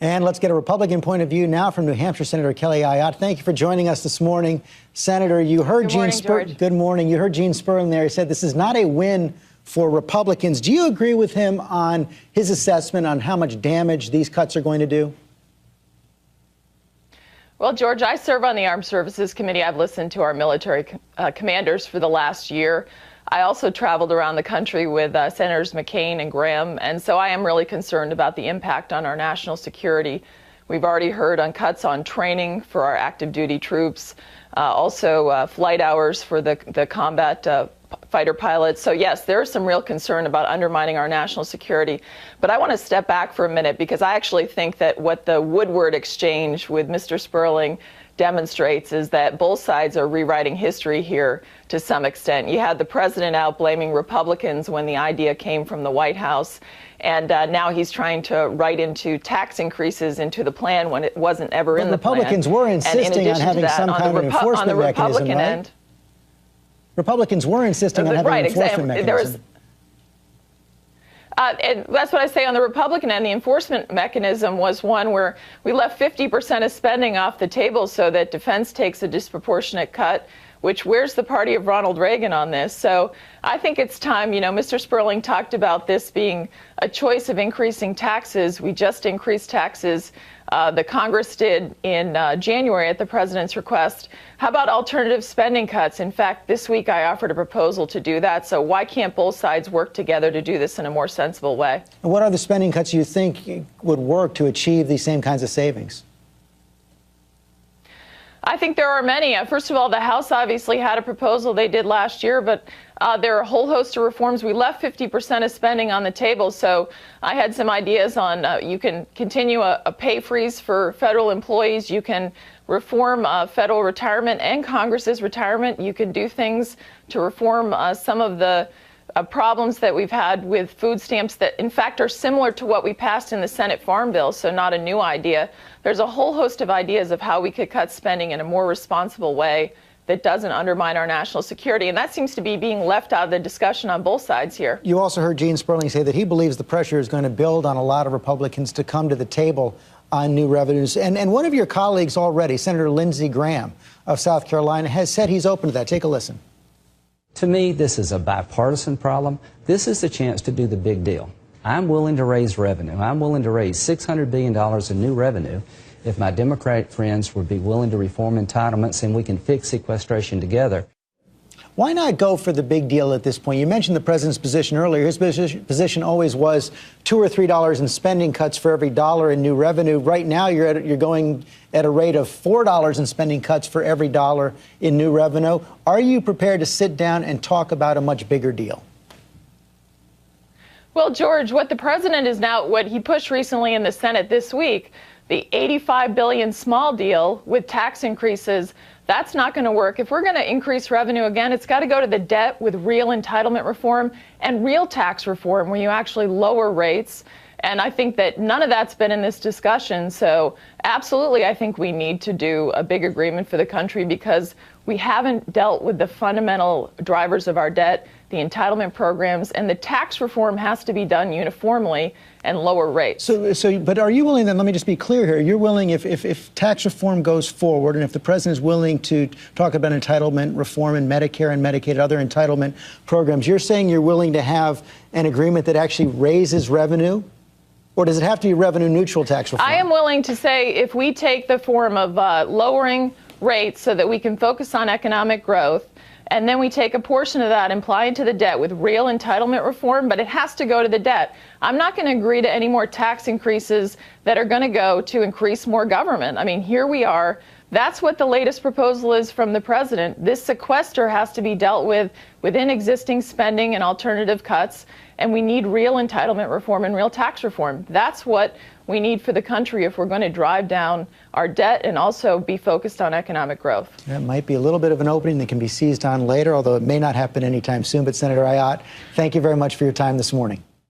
And let's get a Republican point of view now from New Hampshire Senator Kelly Ayotte. Thank you for joining us this morning. Senator, you heard Gene Sperling. Good morning. You heard Gene Sperling there. He said this is not a win for Republicans. Do you agree with him on his assessment on how much damage these cuts are going to do? Well, George, I serve on the Armed Services Committee. I've listened to our military commanders for the last year. I also traveled around the country with Senators McCain and Graham, and so I am really concerned about the impact on our national security. We've already heard on cuts on training for our active duty troops, also flight hours for the combat fighter pilots. So yes, there is some real concern about undermining our national security. But I want to step back for a minute because I actually think that what the Woodward exchange with Mr. Sperling demonstrates is that both sides are rewriting history here to some extent. You had the president out blaming Republicans when the idea came from the White House, and now he's trying to write into tax increases into the plan when it wasn't ever in the plan. Republicans were insisting on having some kind of enforcement mechanism, right? Republicans were insisting on having an enforcement mechanism. And that's what I say on the Republican end. The enforcement mechanism was one where we left 50% of spending off the table so that defense takes a disproportionate cut, which where's the party of Ronald Reagan on this? So I think it's time. You know, Mr. Sperling talked about this being a choice of increasing taxes. We just increased taxes. The Congress did in January at the president's request. How about alternative spending cuts? In fact, this week I offered a proposal to do that. So why can't both sides work together to do this in a more sensible way? And what are the spending cuts you think would work to achieve these same kinds of savings? I think there are many. First of all, the House obviously had a proposal they did last year, but there are a whole host of reforms. We left 50% of spending on the table, so I had some ideas on you can continue a pay freeze for federal employees. You can reform federal retirement and Congress's retirement. You can do things to reform some of the problems that we've had with food stamps that, in fact, are similar to what we passed in the Senate Farm Bill, so not a new idea. There's a whole host of ideas of how we could cut spending in a more responsible way that doesn't undermine our national security, and that seems to be being left out of the discussion on both sides here. You also heard Gene Sperling say that he believes the pressure is going to build on a lot of Republicans to come to the table on new revenues. And one of your colleagues already, Senator Lindsey Graham of South Carolina, has said he's open to that. Take a listen. To me, this is a bipartisan problem. This is the chance to do the big deal. I'm willing to raise revenue. I'm willing to raise $600 billion in new revenue if my Democratic friends would be willing to reform entitlements and we can fix sequestration together. Why not go for the big deal at this point? You mentioned the president's position earlier. His position always was $2 or $3 in spending cuts for every dollar in new revenue. Right now, you're going at a rate of $4 in spending cuts for every dollar in new revenue. Are you prepared to sit down and talk about a much bigger deal? Well, George, what the president is now, what he pushed recently in the Senate this week, the $85 billion small deal with tax increases, that's not going to work. If we're going to increase revenue again, it's got to go to the debt with real entitlement reform and real tax reform where you actually lower rates. And I think that none of that's been in this discussion. So absolutely, I think we need to do a big agreement for the country because we haven't dealt with the fundamental drivers of our debt, the entitlement programs, and the tax reform has to be done uniformly and lower rates. But are you willing then, let me just be clear here, you're willing if tax reform goes forward and if the president is willing to talk about entitlement reform in Medicare and Medicaid, other entitlement programs, you're saying you're willing to have an agreement that actually raises revenue? Or does it have to be revenue neutral tax reform? I am willing to say if we take the form of lowering rates so that we can focus on economic growth, and then we take a portion of that and apply it to the debt with real entitlement reform, but it has to go to the debt. I'm not going to agree to any more tax increases that are going to go to increase more government. I mean, here we are. That's what the latest proposal is from the president. This sequester has to be dealt with within existing spending and alternative cuts, and we need real entitlement reform and real tax reform. That's what we need for the country if we're going to drive down our debt and also be focused on economic growth. That might be a little bit of an opening that can be seized on later, although it may not happen anytime soon. But Senator Ayotte, thank you very much for your time this morning.